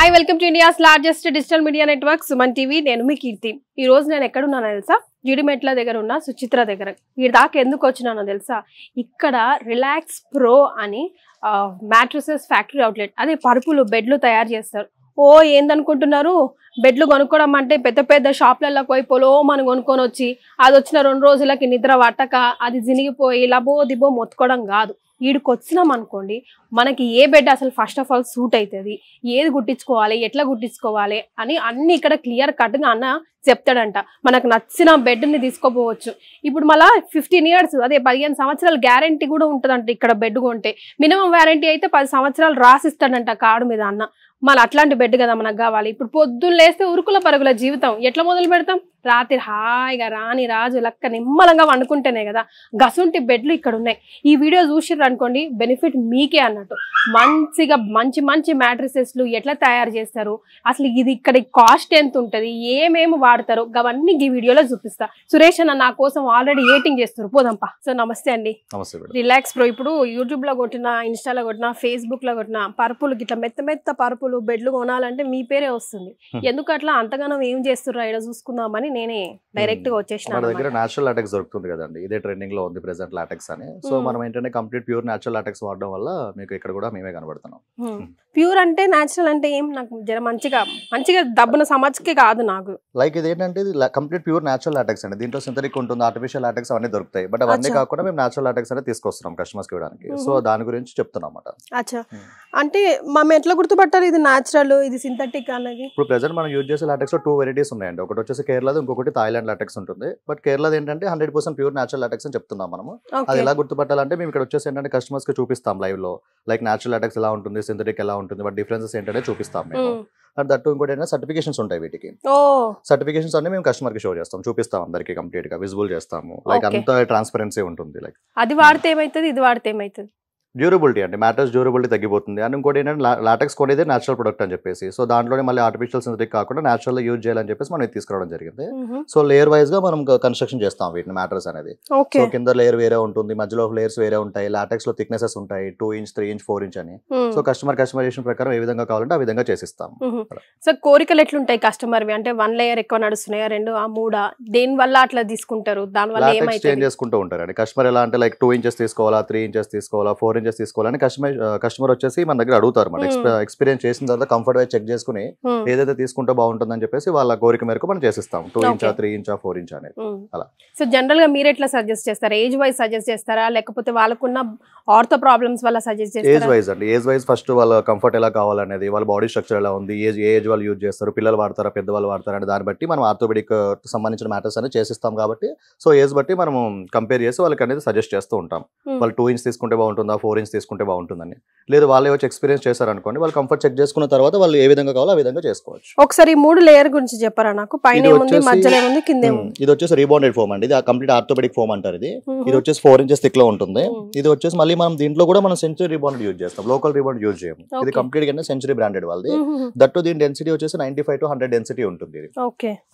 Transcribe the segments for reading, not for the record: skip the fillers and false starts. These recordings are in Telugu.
Hi welcome to India's largest digital media network Suman TV. నేను మీ కీర్తి. ఈ రోజు నేను ఎక్కడున్నానో తెలుసా? జీడిమెట్ల దగ్గర ఉన్న సుచిత్ర దగ్గర. ఈ దాకా ఎందుకు వచ్చినానో తెలుసా? ఇక్కడ రిలాక్స్ ప్రో అని మ్యాట్రసెస్ ఫ్యాక్టరీ అవుట్లెట్, అదే పరుపులు బెడ్లు తయారు చేస్తారు. ఓ ఏందనుకుంటున్నారు, బెడ్లు కొనుక్కోవడం అంటే పెద్ద పెద్ద షాప్లలో పోయి పొలోమని కొనుక్కొని వచ్చి అది వచ్చిన 2 రోజులకి నిద్ర పట్టక అది జినిగిపోయి లబో దిబో మొత్తుకోవడం కాదు. వీడికి వచ్చినాం అనుకోండి, మనకి ఏ బెడ్ అసలు ఫస్ట్ ఆఫ్ ఆల్ సూట్ అవుతుంది, ఏది గుట్టించుకోవాలి, ఎట్లా గుట్టించుకోవాలి అని అన్ని ఇక్కడ క్లియర్ కట్గా అన్న చెప్తాడంట. మనకు నచ్చిన బెడ్ని తీసుకోపోవచ్చు. ఇప్పుడు మళ్ళీ 15 years, అదే 15 సంవత్సరాల గ్యారంటీ కూడా ఉంటుందంట ఇక్కడ బెడ్ కొంటే. మినిమం వారంటీ అయితే 10 సంవత్సరాలు రాసిస్తాడంట కార్డు మీద అన్న. మళ్ళీ అట్లాంటి బెడ్ కదా మనకు కావాలి. ఇప్పుడు పొద్దున్న లేస్తే ఉరుకుల పరుగుల జీవితం ఎట్లా మొదలు పెడతాం? రాత్రి హాయిగా రాని రాజు లెక్క నిమ్మలంగా వండుకుంటేనే కదా. గసుంటి బెడ్లు ఇక్కడ ఉన్నాయి. ఈ వీడియో చూసిర్రు అనుకోండి, బెనిఫిట్ మీకే అన్నట్టు. మంచిగా మంచి మంచి మ్యాట్రిసెస్లు ఎట్లా తయారు చేస్తారు, అసలు ఇది ఇక్కడ కాస్ట్ ఎంత ఉంటుంది, ఏమేమి వాడతారు, అవన్నీ ఈ వీడియోలో చూపిస్తా. సురేష్ అన్న నా కోసం ఆల్రెడీ ఏటింగ్ చేస్తారు. పోదాంపా. సో నమస్తే అండి. Relax pro. ఇప్పుడు యూట్యూబ్ లో కొట్టినా, ఇన్స్టాలో కొట్టినా, ఫేస్బుక్ లో కొట్టినా పరుపులు గిట్లా మెత్త మెత్త పరుపులు బెడ్లు కొనాలంటే మీ పేరే వస్తుంది. ఎందుకు అట్లా అంతగానో ఏం చేస్తుర్రా ఇక్కడ చూసుకుందామని నేనే డైరెక్ట్ గా వచ్చేసిన. మన దగ్గర నేచురల్ లాటెక్స్ దొరుకుతుంది కదండి, ఇదే ట్రెండింగ్ లో ఉంది ప్రెసెంట్ లాటెక్స్ అని. సో మనం ఏంటంటే కంప్లీట్ ప్యూర్ నేచురల్ లాటెక్స్ వాడడం వల్ల మీకు ఇక్కడ కూడా మేమే కనబడుతున్నాం. ప్యూర్ అంటే నేచురల్ అంటే ఏం? నాకు జర మంచిగా దబ్బున సమజ్కి కాదు నాకు. లైక్ ఇది ఏంటంటే కంప్లీట్ ప్యూర్ నేచురల్ లాటెక్స్ అండి. దీంట్లో సింథటిక్ ఉంటుంది, ఆర్టిఫిషియల్ లాటెక్స్ అవన్నీ దొరుకుతాయి. బట్ అవన్నీ కాకుండా మేము నేచురల్ లాటెక్స్ అనేది తీసుకొస్తున్నాం కస్టమర్స్ కి ఇవ్వడానికి. సో దాని గురించి చెప్తున్నాం అన్నమాట. అచ్చా, అంటే మనం ఎట్లా గుర్తుపట్టాలి ఇది నేచురల్, ఇది సింథటిక్ అనేది? ఇప్పుడు ప్రెసెంట్ మనం యూజ్ చేసే లాటెక్స్ 2 వెరైటీస్ ఉన్నాయండి. ఒకటి వచ్చేసి కేరళది, ఇంకొకటి థాయిలాండ్ లాటెక్స్ ఉంటుంది. బట్ కేరళది ఏంటంటే 100% ప్యూర్ నేచురల్ లాటెక్స్ అని చెప్తున్నాం మనము. అది ఎలా గుర్తుపట్టాలంటే మేము ఇక్కడ వచ్చేసి ఏంటంటే కస్టమర్స్ కి చూపిస్తాం లైవ్ లో, లైక్ నేచురల్ లాటెక్స్ ఎలా ఉంటుంది, సింథటిక్ ఎలా ఉంటుంది, బట్ డిఫరెన్సెస్ ఏంటంటే చూపిస్తాం మేము. అండ్ దట్టు ఇంకోటి ఏంటంటే సర్టిఫికేషన్స్ ఉంటాయి వీటికి. సర్టిఫికేషన్స్ అన్ని మేము కస్టమర్ కి షో చేస్తాం, చూపిస్తాం, అందరికి కంప్లీట్ గా విజిబుల్ చేస్తాము. లైక్ అంత ట్రాన్స్పరెన్సీ ఉంటుంది. లైక్ అది వాడితే ఏమైతుంది, ఇది వాడితే ఏమైతుంది? డ్యూరబిలిటీ అంటే మ్యాటర్స్ డ్యూరబిలిటీ తగ్గిపోతుంది. అండ్ ఇంకోటి ఏంటంటే లాటెక్స్ కొనేదే నేచురల్ ప్రొడక్ట్ అని చెప్పేసి, సో దాంట్లోనే మళ్ళీ ఆర్టిఫిషియల్ సింథటిక్ కాకుండా నేచురల్ యూజ్ చేయాలని చెప్పేసి మనం తీసుకురావడం జరిగింది. సో లేయర్ వైజ్ గా మనం కన్స్ట్రక్షన్ చేస్తాం వీటిని మ్యాటర్స్ అనేది. సో కింద లేయర్ వేరే ఉంటుంది, మధ్యలో లేయర్స్ వేరే ఉంటాయి, లాటెక్స్ లో థిక్నెసెస్ ఉంటాయి 2 inch 3 inch 4 inch అని. సో కస్టమైజేషన్ ప్రకారం ఏ విధంగా కావాలంటే ఆ విధంగా చేసిస్తాం. సో కోరికలు ఎట్లుంటాయి కస్టమర్? అంటే 1 layer ఎక్కువ నడుస్తున్నాయా, 2 3 దేని వల్ల అట్లా తీసుకుంటారు? దాని వల్ల ఏమైతే చేంజ్ చేసుకుంటూ ఉంటారండి కస్టమర్. ఎలా అంటే లైక్ 2 inches తీసుకోవాలా, 3 inches తీసుకోవాలా, 4 inches తీసుకోవాలని కస్టమర్ వచ్చేసి మన దగ్గర అడుగుతారు. మన ఎక్స్పీరియన్స్ చేసిన తర్వాత కంఫర్ట్ వైజ్ చెక్ చేసుకుని ఏదైతే తీసుకుంటే బాగుంటుందని చెప్పేసి వాళ్ళ కోరిక మేరకు మనం చేసిస్తాం. 2 inch 3 inch 4 inch అనేది అలా. సో జనరల్ గా మీరు ఎట్లా సజెస్ట్ చేస్తారా? ఏజ్ వైజ్ సజెస్ట్ చేస్తారా, లేకపోతే వాళ్ళకున్న ఆర్థో ప్రాబ్లమ్స్ వల్ల సజెస్ట్ చేస్తారా? ఏజ్ వైజ్ అండి. ఏజ్ వైజ్ ఫస్ట్ వాళ్ళ కంఫర్ట్ ఎలా కావాలనేది, వాళ్ళ బాడీ స్ట్రక్చర్ ఎలా ఉంది, ఏ ఏజ్ వాళ్ళు యూజ్ చేస్తారు, పిల్లలు వాడతారా, పెద్దవాళ్ళు వాడతారా అనే దాన్ని బట్టి మనం ఆర్థోపెడిక్ సంబంధించిన మ్యాటర్స్ అనేది చేసిస్తాం. కాబట్టి సో ఏజ్ బట్టి మనం కంపేర్ చేసి వాళ్ళకి అనేది సజెస్ట్ చేస్తూ ఉంటాం. వాళ్ళు 2 inch తీసుకుంటే బాగుంటుందా, 4 inch తీసుకుంటే బాగుంటుందని. లేదు వాళ్ళే వచ్చి ఎక్స్పీరియన్స్ చేశారనుకోండి, వాళ్ళు కంఫర్ట్ చెక్ చేసుకున్న తర్వాత వాళ్ళు ఏ విధంగా కావాలో ఆ విధంగా చేసుకోవచ్చు. ఒకసారి 3 లేయర్ గురించి చెప్పారా నాకు? పైన ఏముంది, మధ్యలో ఏముంది, కింద ఏముంది? ఇది వచ్చేసి రీబాండెడ్ ఫోమ్ అండి. ఇది కంప్లీట్ ఆర్థోపెడిక్ ఫోమ్ అంటారు. ఇది వచ్చేసి 4 inches థిక్ లో ఉంటుంది. ఇది వచ్చేసి మళ్ళీ మనం దీంట్లో కూడా మనం సెంచరీ రీబాండెడ్ యూజ్ చేస్తాం, లోకల్ రీబాండ్ యూజ్ చేయము. ఇది కంప్లీట్ గా సెంచరీ బ్రాండెడ్ వాళ్ళది. దట్టు దీని డెన్సిటీ వచ్చేసి 95 to 100 డెన్సిటీ ఉంటుంది.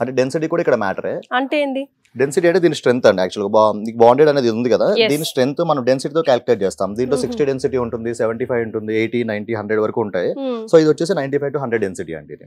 అంటే డెన్సిటీ కూడా ఇక్కడ మ్యాటరే. అంటే ఏంది డెన్సిటీ? అంటే దీని స్ట్రెంత్ అండి. యాక్చువల్గా బాండెడ్ అనేది ఉంది కదా, దీని స్ట్రెంత్ మనం డెన్సిటీతో క్యాలిక్యులేట్ చేస్తాం. దీంట్లో 60 డెన్సిటీ ఉంటుంది, 75 ఉంటుంది, 80 90 100 వరకు ఉంటాయి. సో ఇది వచ్చేసి 95 to 100 డెన్సిటీ అండి.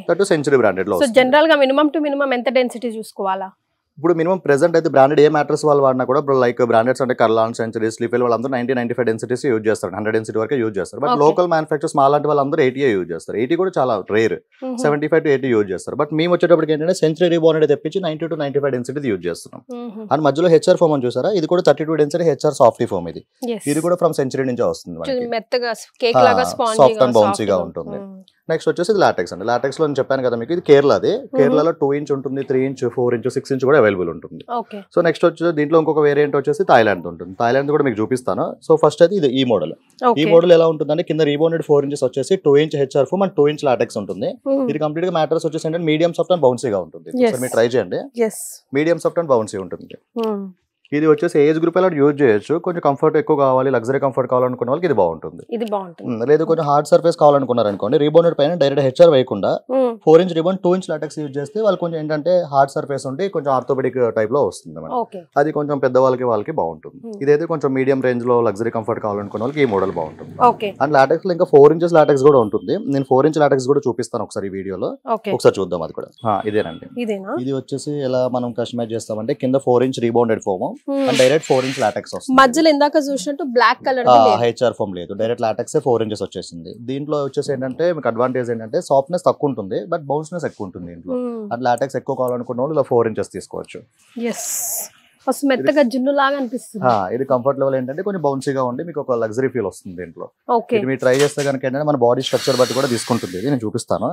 దట్టు సెంచరీ బ్రాండెడ్ లో. జనరల్ గా మినిమం టు మినిమం ఎంత డెన్సిటీ చూసుకోవాలా? ఇప్పుడు మినిమం ప్రెసెంట్ అయితే బ్రాండెడ్ ఏ మ్యాట్రస్ వాళ్ళు వాడినా కూడా ఇప్పుడు లైక్ బ్రాండెడ్స్ అంటే కర్లాన్, సెంచరీ, స్లీఫెల్ వాళ్ళందరూ 90-95 డెన్సిటీస్ యూజ్ చేస్తారు, 100 డెన్సిటీ వరకు యూజ్ చేస్తారు. బట్ లోకల్ మ్యానుఫ్యాక్చర్ స్మాల్ అంటే వాళ్ళందరూ 80 యూజ్ చేస్తారు. 80 కూడా చాలా రేర్, 75 to 80 యూజ్ చేస్తారు. బట్ మేము వచ్చేటప్పటికి ఏంటంటే సెంచరీ రీబాండెడ్ తెప్పించి 90 to 95 డెన్సిటీ యూజ్ చేస్తున్నాం. అండ్ మధ్యలో హెచ్ఆర్ ఫోమ్ అని చూసారా, ఇది కూడా 32 డెన్సిటీ హెచ్ఆర్ సాఫ్టీ ఫోమ్. ఇది కూడా ఫ్రమ్ సెంచరీ నుంచి వస్తుంది, సాఫ్ట్ అండ్ బౌన్సీగా ఉంటుంది. నెక్స్ట్ వచ్చేసి ఇది లాటెక్స్ అండి. లాటెక్స్ లో నేను చెప్పాను కదా మీకు, ఇది కేరళది. కేరళలో 2 inch ఉంటుంది, 3 inch 4 inch 6 inch కూడా అవైలబుల్ ఉంటుంది. సో నెక్స్ట్ వచ్చేసి దీంట్లో ఇంకొక వేరియంట్ వచ్చేసి థాయిలాండ్ ఉంటుంది. థాయిలాండ్ కూడా మీకు చూపిస్తాను. సో ఫస్ట్ అయితే ఇది ఈ మోడల్. ఈ మోడల్ ఎలా ఉంటుందంటే కింద రీబౌండెడ్ 4 inches వచ్చేసి 2 inch HR foam and 2 inch LaTeX ఉంటుంది. ఇది కంప్లీట్ గా మ్యాటర్స్ వచ్చేసి ఏంటంటే మీడియం సాఫ్ట్ అండ్ బౌన్సీగా ఉంటుంది. మీరు ట్రై చేయండి, మీడియం సాఫ్ట్ అండ్ బౌన్సీ ఉంటుంది. ఇది వచ్చేసి ఏజ్ గ్రూప్ అలా యూజ్ చేయొచ్చు. కొంచెం కంఫర్ట్ ఎక్కువ కావాలి, లగ్జరీ కంఫర్ట్ కావాలనుకున్న వాళ్ళకి ఇది బాగుంటుంది. లేదు కొంచెం హార్డ్ సర్ఫేస్ కావాలనుకున్నారు అనుకోండి, రీబౌండెడ్ పైన డైరెక్ట్ హెచ్ఆర్ వేయకుండా 4 inch rebound 2 inch LaTeX use చేస్తే వాళ్ళు కొంచెం ఏంటంటే హార్డ్ సర్ఫేస్ ఉండి కొంచెం ఆర్థోపెడిక్ టైప్ లో వస్తుంది మేడం. అది కొంచెం పెద్ద వాళ్ళకి బాగుంటుంది. ఇదైతే కొంచెం మీడియం రేంజ్ లో లగ్జరీ కంఫర్ట్ కావాలనుకున్న వాళ్ళకి ఈ మోడల్ బాగుంటుంది. అండ్ లాటెక్స్ లో ఇంకా 4 ఇంచెస్ లాటెక్స్ కూడా ఉంటుంది. నేను 4 ఇంచ్ లాటెక్స్ కూడా చూపిస్తాను ఒకసారి ఈ వీడియోలో, ఒకసారి చూద్దాం. అది కూడా ఇదేనండి. ఇది వచ్చేసి ఎలా మనం కస్టమైజ్ చేస్తామంటే కింద 4 inch rebounded foam and direct 4 inch LaTeX వస్తుంది. మధ్యలో ఇందాక చూసినట్టు బ్లాక్ కలర్ హెచ్ఆర్ ఫోమ్ లేదు, డైరెక్ట్ లాటెక్స్ 4 ఇంచెస్ వచ్చేసింది. దీంట్లో వచ్చేసి ఏంటంటే మీకు అడ్వాంటేజ్ ఏంటంటే సాఫ్ట్నెస్ తక్కువ ఉంటుంది బట్ బౌన్స్నెస్ ఎక్కువ ఉంటుంది దీంట్లో. అండ్ లాటెక్స్ ఎక్కువ కావాలనుకున్న వాళ్ళు ఇలా 4 ఇంచెస్ తీసుకోవచ్చు. మెత్తగా జున్ను లాగా అనిపిస్తుంది. ఇది కంఫర్ట్ లెవెల్ ఏంటంటే కొంచెం బౌన్సీగా ఉండి మీకు ఒక లగ్జరీ ఫీల్ వస్తుంది దీంట్లో. ఇది మీరు ట్రై చేస్తే కనుక ఏంటంటే మన బాడీ స్ట్రక్చర్ బట్టి కూడా తీసుకుంటుంది. ఇది నేను చూపిస్తాను.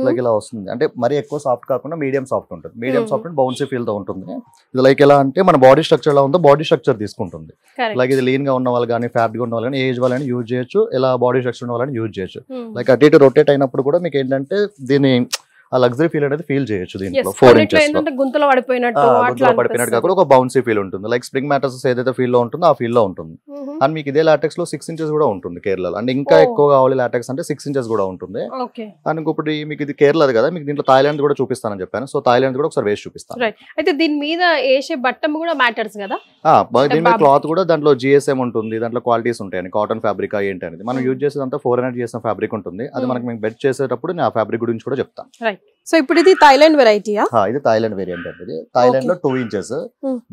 లైక్ ఇలా వస్తుంది, అంటే మరీ ఎక్కువ సాఫ్ట్ కాకుండా మీడియం సాఫ్ట్ ఉంటుంది. Medium soft and bouncy feel తో ఉంటుంది. ఇది లైక్ ఎలా అంటే మన బాడీ స్ట్రక్చర్ ఎలా ఉందో బాడీ స్ట్రక్చర్ తీసుకుంటుంది. లైక్ ఇది లీన్ గా ఉన్న వాళ్ళు కానీ ఫ్యాట్ గా ఉన్న వాళ్ళు కానీ ఏజ్ వాళ్ళని యూజ్ చేయొచ్చు, ఇలా బాడీ స్ట్రక్చర్ ఉన్న వాళ్ళని యూజ్ చేయొచ్చు. లైక్ అటు ఇటు రొటేట్ అయినప్పుడు కూడా మీకు ఏంటంటే దీని ఆ లగ్జరీ ఫీల్ అనేది ఫీల్ చేయొచ్చు దీంట్లో. 4 ఇంచెస్ గుంతలో పడిపోయినట్టు కాకుండా ఒక బౌన్సీ ఫీల్ ఉంటుంది. లైక్ స్ప్రింగ్ మ్యాటర్స్ ఏదైతే ఫీల్ లో ఉంటుందో ఆ ఫీల్ లో ఉంటుంది. అండ్ మీకు ఇదే లాటెక్స్ లో 6 ఇంచెస్ కూడా ఉంటుంది కేరళలో. అండ్ ఇంకా ఎక్కువ కావాలి లాటెక్స్ అంటే 6 ఇంచెస్ కూడా ఉంటుంది. అండ్ ఇంకొకటి మీకు ఇది కేరళది కదా, మీకు దీంట్లో థాయిలాండ్ కూడా చూపిస్తానని చెప్పాను. సో థాయిలాండ్ కూడా ఒకసారి వేసి చూపిస్తాను. అయితే దీని మీద వేసే బట్టం కూడా మ్యాటర్స్ కదా. దీని మీద క్లాత్ కూడా దాంట్లో GSM ఉంటుంది, దాంట్లో క్వాలిటీస్ ఉంటాయి. కాటన్ ఫ్యాబ్రిక్ ఏంటి అనేది మనం యూజ్ చేసేదంతా 400 GSM ఫ్యాబ్రిక్ ఉంటుంది. అది మనకి మేము బెడ్ చేసేటప్పుడు నేను ఆ ఫ్యాబ్రిక్ గురించి కూడా చెప్తాను. సో ఇప్పుడు ఇది థాయిలాండ్ వెరైటీయా? ఇది థాయిలాండ్ వేరియంట్ అండి. ఇది థాయిలాండ్ లో 2 ఇంచెస్.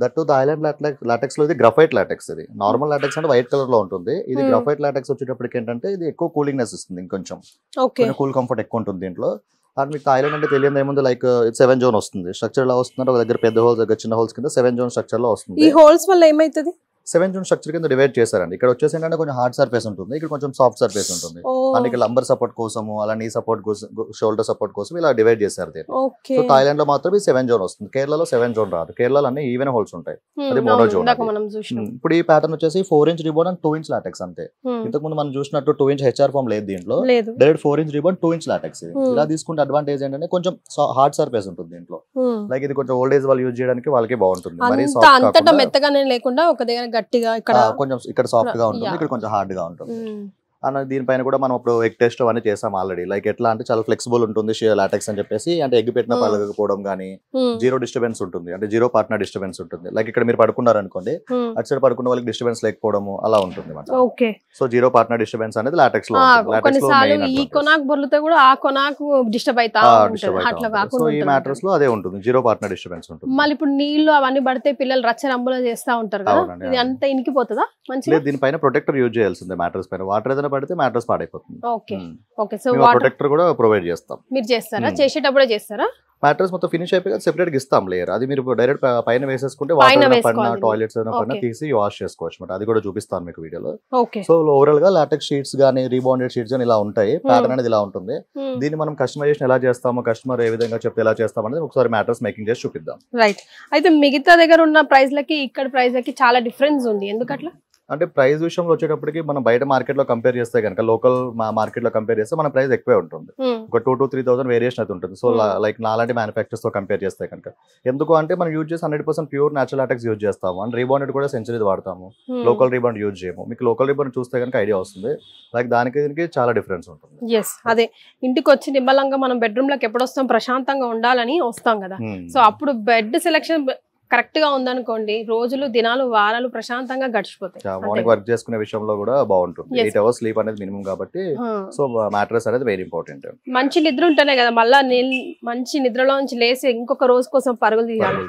దట్ థాయిలాండ్ లాటెక్స్ లో ఇది గ్రఫైట్ లాటెక్స్. ఇది నార్మల్ లాటెక్స్ అంటే వైట్ కలర్ లో ఉంటుంది. ఇది గ్రఫైట్ లాటెక్స్ వచ్చేటప్పటికి ఏంటంటే ఇది ఎక్కువ కూలింగ్నెస్ ఇస్తుంది, ఇంకొంచెం కూల్ కంఫర్ట్ ఎక్కువ ఉంటుంది దీంట్లో. అండ్ మీకు థాయిలాండ్ అంటే తెలియదు ఏముంది, లైక్ 7 జోన్ వస్తుంది. స్ట్రక్చర్ ఎలా వస్తుంది, ఒక దగ్గర పెద్ద హోల్స్, దగ్గర చిన్న హోల్స్ కింద 7 జోన్ స్ట్రక్చర్ లో వస్తుంది. ఈ హోల్స్ వల్ల ఏమైతుంది? 7 జోన్ స్ట్రక్చర్ కింద డివైడ్ చేశారండి. ఇక్కడ వచ్చేసి ఏంటంటే కొంచెం హార్డ్ సర్ఫేస్ ఉంటుంది, ఇక్కడ కొంచెం సాఫ్ట్ సర్ఫేస్ ఉంటుంది. అండ్ ఇక్కడ లంబర్ సపోర్ట్ కోసము, అలా నీ సపోర్ట్ కోసం, షోల్డర్ సపోర్ట్ కోసం ఇలా డివైడ్ చేశారు దీన్ని. సో థాయిలాండ్ లో మాత్రం 7 జోన్ వస్తుంది, కేరళలో 7 జోన్ రాదు. కేరళలో అన్ని ఈవెన్ హోల్స్ ఉంటాయి, అది మోనో జోన్. ఇప్పుడు ఈ ప్యాటర్న్ వచ్చేసి 4 inch rebound and 2 inch LaTeX అంతే. ఇంతకు ముందు మనం చూసినట్టు 2 ఇంచ్ హెచ్ఆర్ ఫామ్ లేదు దీంట్లో, direct 4 inch rebound 2 inch LaTeX. ఇలా తీసుకుంటే అడ్వాంటేజ్ ఏంటంటే కొంచెం హార్డ్ సర్ఫేస్ ఉంటుంది దీంట్లో. లైక్ ఇది కొంచెం ఓల్డ్ ఏజ్ వాళ్ళు యూజ్ చేయడానికి వాళ్ళకి బాగుంటుంది. మరి అంతటా మెత్తగానే లేకుండా ఒక దగ్గర గట్టిగా, కొంచెం ఇక్కడ సాఫ్ట్ గా ఉంటుంది, ఇక్కడ కొంచెం హార్డ్ గా ఉంటుంది. అన్న దీనిపైన కూడా మనం ఇప్పుడు ఎగ్ టెస్ట్ అవన్నీ చేసాం ఆల్రెడీ. లైక్ ఎట్లా అంటే చాలా ఫ్లెక్సిబుల్ ఉంటుంది లాటెక్స్ అని చెప్పేసి, అంటే ఎగ్ పెట్టిన పలకపోవడం కానీ, జీరో డిస్టర్బెన్స్ ఉంటుంది, అంటే జీరో పార్ట్నర్ డిస్టర్బెన్స్ ఉంటుంది. లైక్ ఇక్కడ మీరు పడుకున్నారు అనుకోండి, అటు సైడ్ పడుకున్న వాళ్ళకి డిస్టర్బెన్స్ లేకపోవడము అలా ఉంటుంది. సో జీరో పార్ట్నర్ డిస్టర్బెన్స్ అనేది లాటెక్స్ లో సో ఈ మ్యాటర్స్ లో అదే ఉంటుంది, జీరో పార్ట్నర్ డిస్టర్బెన్స్ ఉంటుంది. మళ్ళీ ఇప్పుడు నీళ్లు అవన్నీ పడితే పిల్లలు రచ్చరంబులో చేస్తా ఉంటారు కదా, ఇది అంతా ఇనికిపోతుందా? దీనిపైన ప్రొటెక్టర్ యూజ్ చేయాల్సిందే. మ్యాటర్స్ పైన వాటర్ ఏదైనా పడితే మ్యాటర్స్ పాడైపోతుంది. సో ప్రొటెక్టర్ కూడా ప్రొవైడ్ చేస్తాం. మీరు చేస్తారా? చేసేటప్పుడే చేస్తారా? మ్యాటర్స్ మొత్తం ఫినిష్ అయిపోయి సెపరేట్ గా ఇస్తాం లేయర్. అది మీరు డైరెక్ట్ పైన వేసేసుకుంటే వాటర్ పడిన, టాయిలెట్స్ పడిన తీసి వాష్ చేసుకోవచ్చు. అది కూడా చూపిస్తాను మీకు వీడియోలో. సో ఓవరాల్ గా లాటెక్స్ షీట్స్ గానీ, రీబౌండెడ్ షీట్స్ గానీ ఇలా ఉంటాయి. ప్యాటర్న్ అనేది ఇలా ఉంటుంది. దీన్ని మనం కస్టమైజేషన్ ఎలా చేస్తామో, కస్టమర్ ఏ విధంగా చెప్తే ఎలా చేస్తాం అనేది ఒకసారి మ్యాటర్స్ మేకింగ్ చేసి చూపిద్దాం. రైట్. అయితే మిగతా దగ్గర ఉన్న ప్రైస్ లకి ఇక్కడ ప్రైస్ లకి చాలా డిఫరెన్స్ ఉంది, ఎందుకట్లా? అంటే ప్రైస్ విషయంలో వచ్చేటప్పటికి మనం బయట మార్కెట్ లో కంపేర్ చేస్తే కనుక, లోకల్ మార్కెట్ లో కంపేర్ చేస్తే మన ప్రైస్ ఎక్కువే ఉంటుంది. ఒక 2,000 to 3,000 వేరియేషన్ అయితే ఉంటుంది. సో లైక్ నాలాంటి మ్యానుఫాక్చర్స్ తో కంపేర్ చేస్తే కనుక, ఎందుకు అంటే మనం యూజ్ చేసి 100% ప్యూర్ న్యాచురల్ లాటెక్స్ యూజ్ చేస్తాము. అండ్ రీబౌండెడ్ కూడా సెంచరీది వాడతాము, లోకల్ రీబౌండ్ యూజ్ చేయము. మీకు లోకల్ రీబౌండ్ చూస్తే కనుక ఐడియా వస్తుంది. లైక్ దీనికి చాలా డిఫరెన్స్ ఉంటుంది. అదే ఇంటికి వచ్చి నిమ్మలంగా మనం బెడ్రూమ్ లోకి ఎప్పుడు వస్తాం, ప్రశాంతంగా ఉండాలని వస్తాం కదా. సో అప్పుడు బెడ్ సెలెక్షన్ కరెక్ట్ గా ఉందనుకోండి, రోజులు, దినాలు, వారాలు ప్రశాంతంగా గడిచిపోతాయి. మార్నింగ్ వర్క్ చేసుకునే విషయంలో కూడా బాగుంటుంది. 8 hours స్లీప్ అనేది మినిమం కాబట్టి, సో మ్యాట్రెస్ అనేది వెరీ ఇంపార్టెంట్. మంచి నిద్ర ఉంటేనే కదా మళ్ళా మంచి నిద్రలో నుంచి లేసి ఇంకొక రోజు కోసం పరుగులు తీయాలి.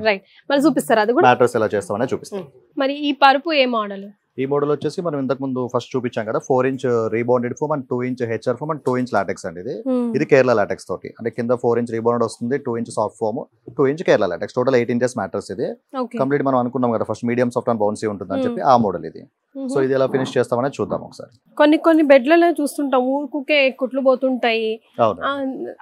రైట్. మరి చూపిస్తారా అది కూడా? మ్యాట్రెస్ ఎలా చేస్తామనే చూపిస్తాం. మరి ఈ పరుపు ఏ మోడల్? ఈ మోడల్ వచ్చేసి మనం ఇంతకు ముందు ఫస్ట్ చూపించాం కదా, 4 inch rebounded foam and 2 inch HR foam and 2 inch LaTeX అండి. ఇది కేరళ లాటెక్స్ తోటి, అంటే కింద 4 ఇంచ్ రీబౌండెడ్ వస్తుంది, 2 inch soft foam, 2 inch Kerala LaTeX, total 8 inches matters. ఇది కంప్లీట్ మనం అనుకున్నాం కదా first medium soft and bouncy ఉంటుంది అని చెప్పి, ఆ మోడల్ ఇది. సో ఇది ఎలా ఫినిష్ చేస్తామని చూద్దాం ఒకసారి. కొన్ని బెడ్లలో చూస్తుంటాం ఊరుకుకే కుట్లు పోతుంటాయి.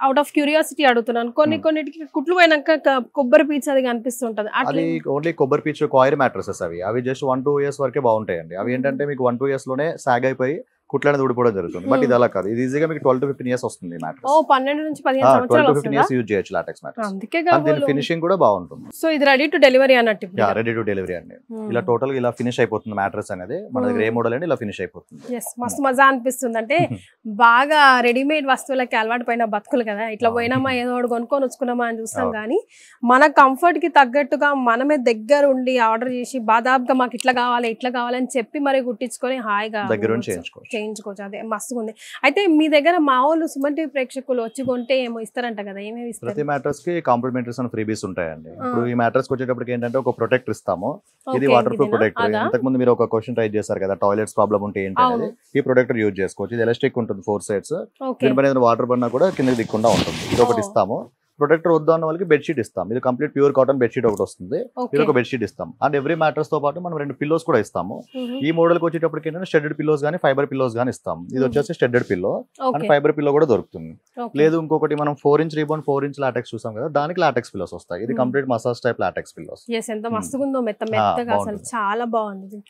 అవుట్ ఆఫ్ క్యూరియాసిటీ అడుగుతున్నాను, కొన్నిటికి కుట్లు పోయినాక కొబ్బరి పీచ్ అది కనిపిస్తుంటది. అది ఓన్లీ కొబ్బరి పీచ్ కాయిర్ మ్యాట్రసెస్. అవి జస్ట్ 1-2 years వరకే బాగుంటాయండి. అవి ఏంటంటే మీకు 1-2 years లోనే సాగ్ అయిపోయి కుట్లు అనేది ఊడిపోవడం జరుగుతుంది. బట్ ఇది అలా కాదు, ఇది ఈజీగా మీకు 12 to 15 years వస్తుంది మ్యాట్రెస్. 12 నుంచి 15 12 సంవత్సరాలు to 15 years యూజ్ చేయొచ్చు లాటెక్స్ మ్యాట్రెస్. అందుకే దీని ఫినిషింగ్ కూడా బాగుంటుంది. సో ఇది రెడీ టు డెలివరీ అన్నట్టు. రెడీ టు డెలివరీ అండి. ఇలా టోటల్ ఇలా ఫినిష్ అయిపోతుంది మ్యాట్రెస్ అనేది. మన దగ్గర ఏ మోడల్ అండి ఇలా ఫినిష్ అయిపోతుంది. మస్తు మజా అనిపిస్తుంది. అంటే బాగా రెడీమేడ్ వస్తువులకి అలవాటు పైన బతుకులు కదా, ఇట్లా పోయినామా ఏదో ఒకటి కొనుక్కొని వచ్చుకున్నామా అని చూస్తాం. కానీ మన కంఫర్ట్ కి తగ్గట్టుగా మనమే దగ్గర ఉండి ఆర్డర్ చేసి బాదాబ్గా మాకు ఇట్లా కావాలి ఇట్లా కావాలని చెప్పి మరి కుట్టించుకొని హాయిగా చేయించుకోవచ్చు. అదే మస్తుగా ఉంది. అయితే మీ దగ్గర మా వాళ్ళు సుమన్ టీవీ ప్రేక్షకులు వచ్చి కొంటే ఏమో ఇస్తారంట కదా, ఏమేమి ఇస్తారు? ప్రతి మ్యాట్రెస్ కి కాంప్లిమెంటరీస్ అండ్ ఫ్రీబీస్ ఉంటాయండి. ఇప్పుడు ఈ మ్యాట్రెస్ వచ్చేటప్పటికి ఏంటంటే ఒక ప్రొటెక్టర్ ఇస్తాము. ఇది వాటర్ ప్రూఫ్ ప్రొటెక్టర్. ఇంతకు ముందు మీరు ఒక క్వశ్చన్ ట్రై చేశారు కదా, టాయిలెట్స్ ప్రాబ్లం ఉంటే ఏంటి అనేది. ఈ ప్రొటెక్టర్ యూజ్ చేసుకోవచ్చు. ఇది ఎలాస్టిక్ ఉంటుంది 4 sides. దీనిపైన వాటర్ పడినా కూడా కిందకి దిక్కుండా ఉంటుంది. ఇది ఒకటి ఇస్తాము. ప్రొటెక్టర్ వద్దు అన్న వాళ్ళకి బెడ్షీట్ ఇస్తాం. ఇది కంప్లీట్ ప్యూర్ కాటన్ బెడ్షీట్ ఒకటి వస్తుంది. ఇది ఒక బెడ్షీట్ ఇస్తాం. అండ్ ఎవ్రీ మ్యాట్రెస్ తో పాటు మనం 2 పిల్లోస్ కూడా ఇస్తాము. ఈ మోడల్ కి వచ్చేటప్పటికి ఏంటంటే షెడెడ్ పిల్లోస్ గానీ ఫైబర్ పిల్లోస్ గానీ ఇస్తాం. ఇది వచ్చేసి shaded pillow and fibre pillow కూడా దొరుకుతుంది. లేదు ఇంకొకటి మనం 4-inch రీబౌండ్ 4-inch లాటెక్స్ చూసాం కదా, దానికి లాటెక్స్ పిల్లోస్ వస్తాయి. ఇది complete massage type LaTeX pillows. ఎంత మస్తుగా ఉందో, మెత్తగా అసలు చాలా బాగుంది.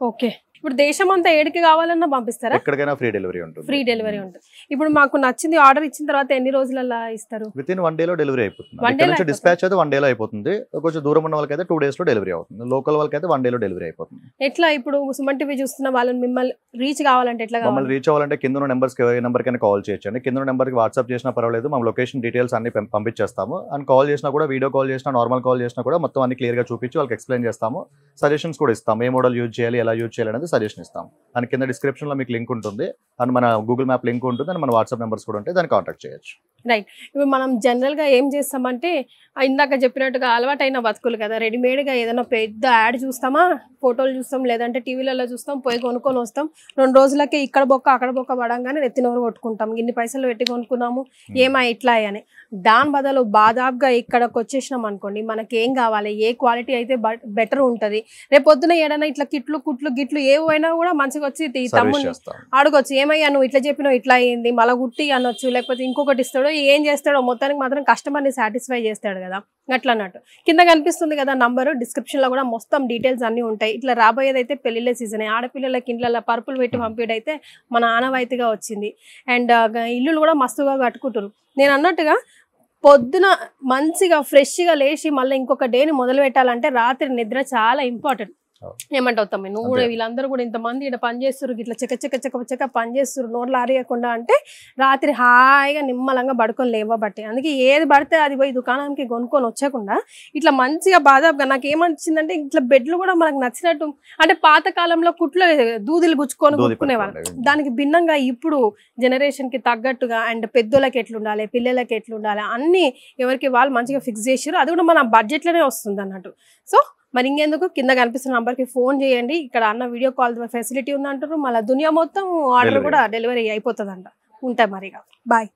ఓకే, ఇప్పుడు దేశం అంతా ఏడికి కావాలన్నా పంపిస్తారా? ఎక్కడికైనా ఫ్రీ డెలివరీ ఉంటుంది. ఫ్రీ డెలివరీ ఉంటుంది. ఇప్పుడు మాకు నచ్చింది ఆర్డర్ ఇచ్చిన తర్వాత ఎన్ని రోజులలో ఇస్తారు? విత్ ఇన్ 1 day లో డెలివరీ అయిపోతుంది. ఇక్కడ నుంచి డిస్పాచ్ అయితే 1 day లో అయిపోతుంది. కొంచెం దూరం ఉన్న వాళ్ళకైతే 2 days లో డెలివరీ అవుతుంది. లోకల్ వాళ్ళకైతే 1 day లో డెలివరీ అయిపోతుంది. ఎట్లా ఇప్పుడు సుమన్ టీవీ చూస్తున్న వాళ్ళని మిమ్మల్ని రీచ్ కావాలంటే ఎట్లా? మమ్మల్ని రీచ్ అవ్వాలంటే కింద నెంబర్స్ ఏ నెంబర్ కైనా కాల్ చేయొచ్చండి. కింద నెంబర్కి వాట్సాప్ చేసినా పర్వాలేదు, మా లొకేషన్ డీటెయిల్స్ అన్ని పంపించేస్తాము. అండ్ కాల్ చేసినా కూడా, వీడియో కాల్ చేసినా, నార్మల్ కాల్ చేసినా కూడా మొత్తం అన్ని క్లియర్ గా చూపించి వాళ్ళకి ఎక్స్ప్లెయిన్ చేస్తాము. సజెషన్స్ కూడా ఇస్తాం. ఏ మోడల్ యూజ్ చేయాలి, ఎలా యూజ్ చేయాలి అనేది సజెషన్ ఇస్తాం. అండ్ కింద డిస్క్రిప్షన్ లో మీకు లింక్ ఉంటుంది. అండ్ మన గూగుల్ మ్యాప్ లింక్ ఉంటుంది. అండ్ మన వాట్సాప్ నెంబర్స్ కూడా ఉంటాయి, దాన్ని కాంటాక్ట్ చేయొచ్చు. రైట్. ఇప్పుడు మనం జనరల్ గా ఏం చేస్తామంటే ఇందాక చెప్పినట్టుగా అలవాటైన బతుకులు కదా, రెడీమేడ్ గా ఏదైనా పెద్ద యాడ్ చూస్తామా, ఫోటోలు చూస్తాం, లేదంటే టీవీలలో చూస్తాం, పోయి కొనుక్కొని వస్తాం. 2 రోజులకి ఇక్కడ బొక్క అక్కడ బొక్క పడంగానే నెత్తినోరు కొట్టుకుంటాం. ఇన్ని పైసలు పెట్టి కొనుక్కున్నాము ఏమా ఇట్లా అని. దాని బదులు బాదాబ్గా ఇక్కడికి వచ్చేసినాం అనుకోండి, మనకి ఏం కావాలి, ఏ క్వాలిటీ అయితే బెటర్ ఉంటుంది. రేపు పొద్దున ఏడైనా ఇట్లా కుట్లు గిట్లు ఏవైనా కూడా మంచిగా వచ్చి తమ్ముని అడగొచ్చు, ఏమయ్యా నువ్వు ఇట్లా చెప్పినావు ఇట్లా అయింది, మళ్ళీ గుట్టి అనొచ్చు, లేకపోతే ఇంకొకటి ఇస్తాడో ఏం చేస్తాడో, మొత్తానికి మాత్రం కస్టమర్ని సాటిస్ఫై చేస్తాడు కదా, అట్లా అన్నట్టు. కింద కనిపిస్తుంది కదా నంబరు, డిస్క్రిప్షన్ లో కూడా మొత్తం డీటెయిల్స్ అన్ని ఉంటాయి. ఇట్లా రాబోయేది అయితే పెళ్లిళ్ళ సీజన్, ఆడపిల్లలకి ఇంట్లో పరుపులు పెట్టి పంపిణీ అయితే మన ఆనవాయితీగా వచ్చింది. అండ్ ఇల్లులు కూడా మస్తుగా కట్టుకుంటారు. నేను అన్నట్టుగా పొద్దున మంచిగా ఫ్రెష్గా లేచి మళ్ళీ ఇంకొక డేని మొదలు పెట్టాలంటే రాత్రి నిద్ర చాలా ఇంపార్టెంట్. ఏమంటావు తమ్మి నువ్వు కూడా? వీళ్ళందరూ కూడా ఇంతమంది ఇక్కడ పని చేస్తారు, ఇట్లా చెక్క పని చేస్తారు నోట్లు ఆరియకుండా అంటే రాత్రి హాయిగా నిమ్మలంగా పడుకొని లేవబట్టి. అందుకే ఏది పడితే అది పోయి దుకాణానికి కొనుక్కొని వచ్చకుండా ఇట్లా మంచిగా బాదాపుగా నాకు ఏమనిపించిందంటే ఇట్లా బెడ్లు కూడా మనకు నచ్చినట్టు, అంటే పాత కాలంలో కుట్లో దూదులు గుచ్చుకొని కొనుక్కునేవాళ్ళు, దానికి భిన్నంగా ఇప్పుడు జనరేషన్ కి తగ్గట్టుగా అండ్ పెద్దోళ్ళకి ఎట్లుండాలి, పిల్లలకి ఎట్లుండాలి అన్ని ఎవరికి వాళ్ళు మంచిగా ఫిక్స్ చేసారు. అది కూడా మన బడ్జెట్ లోనే వస్తుంది అన్నట్టు. సో మరి ఇంకెందుకు, కింద కనిపిస్తున్న నంబర్కి ఫోన్ చేయండి. ఇక్కడ అన్న వీడియో కాల్ ఫెసిలిటీ ఉందంటారు. మళ్ళీ దునియా మొత్తం ఆర్డర్ కూడా డెలివరీ అయిపోతుందంట. ఉంటాయి మరిగా. బాయ్.